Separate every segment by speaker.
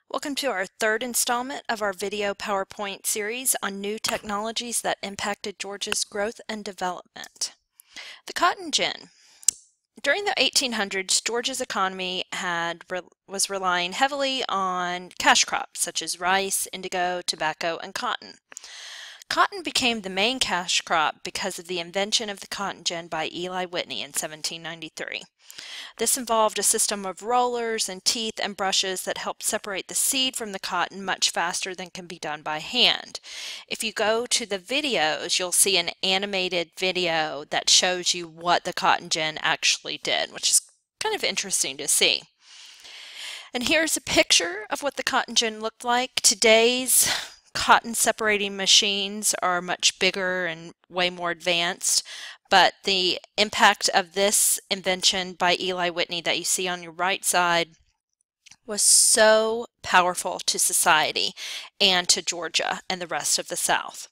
Speaker 1: Welcome to our third installment of our video PowerPoint series on new technologies that impacted Georgia's growth and development. The cotton gin. During the 1800s, Georgia's economy was relying heavily on cash crops such as rice, indigo, tobacco, and cotton. Cotton became the main cash crop because of the invention of the cotton gin by Eli Whitney in 1793. This involved a system of rollers and teeth and brushes that helped separate the seed from the cotton much faster than can be done by hand. If you go to the videos, you'll see an animated video that shows you what the cotton gin actually did, which is kind of interesting to see. And here's a picture of what the cotton gin looked like. Today's cotton separating machines are much bigger and way more advanced, but the impact of this invention by Eli Whitney that you see on your right side was so powerful to society and to Georgia and the rest of the South.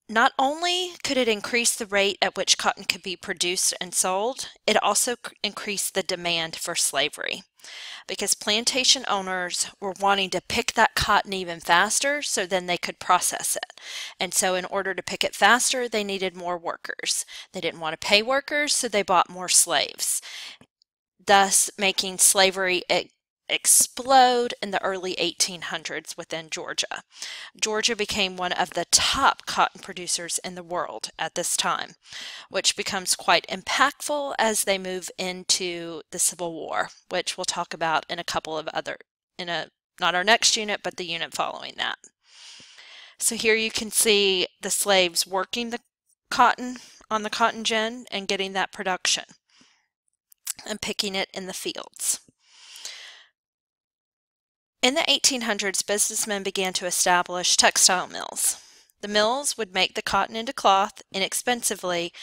Speaker 1: Not only could it increase the rate at which cotton could be produced and sold, it also increased the demand for slavery, because plantation owners were wanting to pick that cotton even faster so then they could process it. And so in order to pick it faster, they needed more workers. They didn't want to pay workers, so they bought more slaves, thus making slavery explode in the early 1800s within Georgia. Georgia became one of the top cotton producers in the world at this time, which becomes quite impactful as they move into the Civil War, which we'll talk about in a couple of other, not our next unit, but the unit following that. So here you can see the slaves working the cotton on the cotton gin and getting that production and picking it in the fields. In the 1800s, businessmen began to establish textile mills. The mills would make the cotton into cloth inexpensively,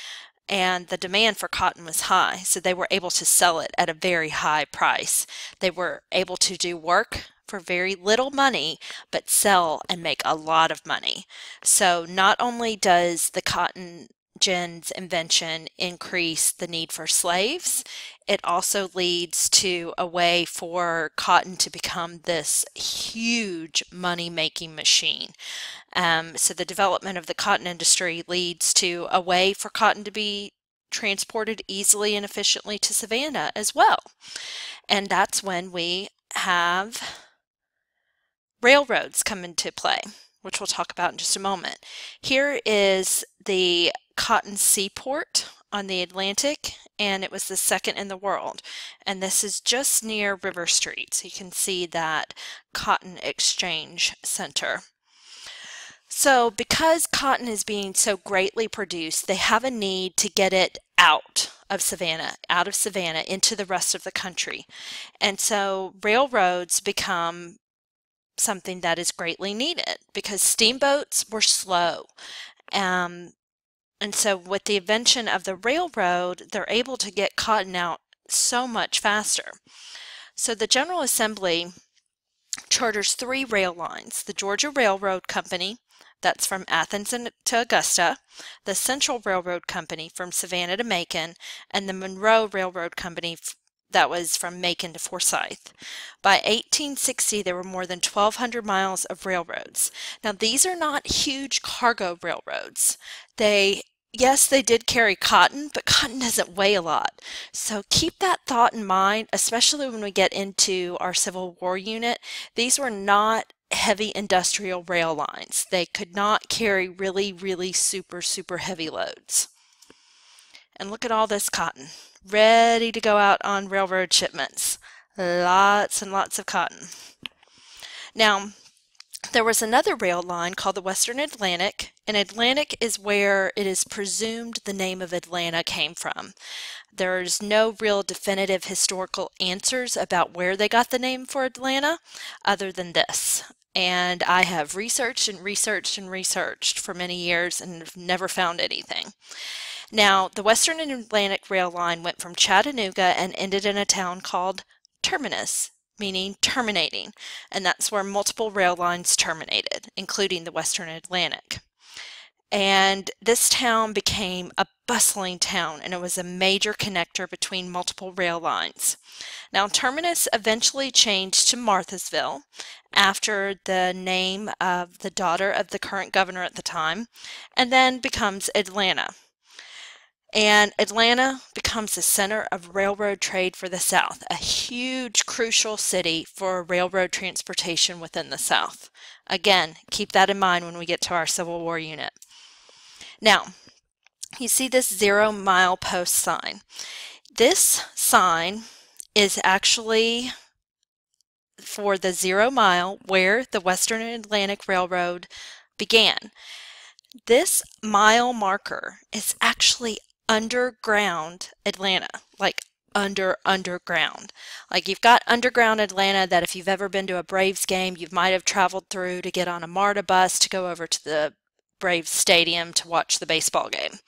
Speaker 1: and the demand for cotton was high, so they were able to sell it at a very high price. They were able to do work for very little money, but sell and make a lot of money. So not only does the cotton gin's invention increase the need for slaves, it also leads to a way for cotton to become this huge money-making machine. So the development of the cotton industry leads to a way for cotton to be transported easily and efficiently to Savannah as well. And that's when we have railroads come into play, which we'll talk about in just a moment. Here is the cotton seaport on the Atlantic, and it was the second in the world. And this is just near River Street, so you can see that Cotton Exchange Center. So because cotton is being so greatly produced, they have a need to get it out of Savannah into the rest of the country. And so railroads become something that is greatly needed because steamboats were slow. And so with the invention of the railroad, they're able to get cotton out so much faster. So the General Assembly charters 3 rail lines: the Georgia Railroad Company, that's from Athens to Augusta, the Central Railroad Company from Savannah to Macon, and the Monroe Railroad Company that was from Macon to Forsyth. By 1860, there were more than 1,200 miles of railroads. Now, these are not huge cargo railroads. Yes, they did carry cotton, but cotton doesn't weigh a lot. So keep that thought in mind, especially when we get into our Civil War unit. These were not heavy industrial rail lines. They could not carry really super heavy loads. And look at all this cotton, ready to go out on railroad shipments. Lots and lots of cotton. Now, there was another rail line called the Western Atlantic, and Atlantic is where it is presumed the name of Atlanta came from. There's no real definitive historical answers about where they got the name for Atlanta other than this. And I have researched for many years and have never found anything. Now, the Western Atlantic Rail Line went from Chattanooga and ended in a town called Terminus, meaning terminating, and that's where multiple rail lines terminated, including the Western Atlantic. And this town became a bustling town, and it was a major connector between multiple rail lines. Now, Terminus eventually changed to Marthasville after the name of the daughter of the current governor at the time, and then becomes Atlanta. And Atlanta becomes the center of railroad trade for the South, a huge, crucial city for railroad transportation within the South. Again, keep that in mind when we get to our Civil War unit. Now, you see this 0 mile post sign. This sign is actually for the 0 mile where the Western Atlantic Railroad began. This mile marker is actually underground Atlanta, like underground. Like you've got underground Atlanta that if you've ever been to a Braves game, you might have traveled through to get on a MARTA bus to go over to the Braves stadium to watch the baseball game.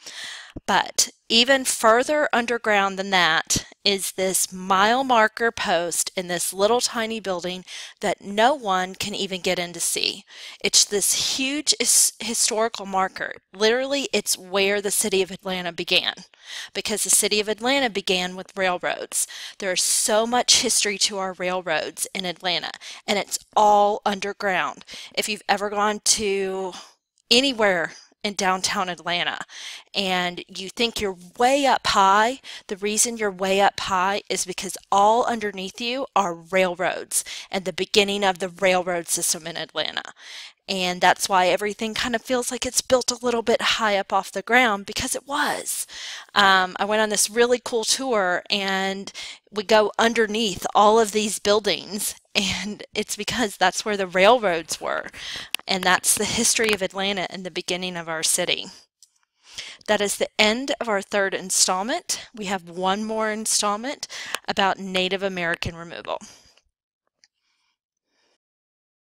Speaker 1: But even further underground than that is this mile marker post in this little tiny building that no one can even get in to see. It's this huge historical marker. Literally, it's where the city of Atlanta began, because the city of Atlanta began with railroads. There's so much history to our railroads in Atlanta, and it's all underground. If you've ever gone to anywhere in downtown Atlanta and you think you're way up high, the reason you're way up high is because all underneath you are railroads and the beginning of the railroad system in Atlanta. And that's why everything kind of feels like it's built a little bit high up off the ground, because it was. I went on this really cool tour and we go underneath all of these buildings, and it's because that's where the railroads were. And that's the history of Atlanta and the beginning of our city. That is the end of our third installment. We have one more installment about Native American removal.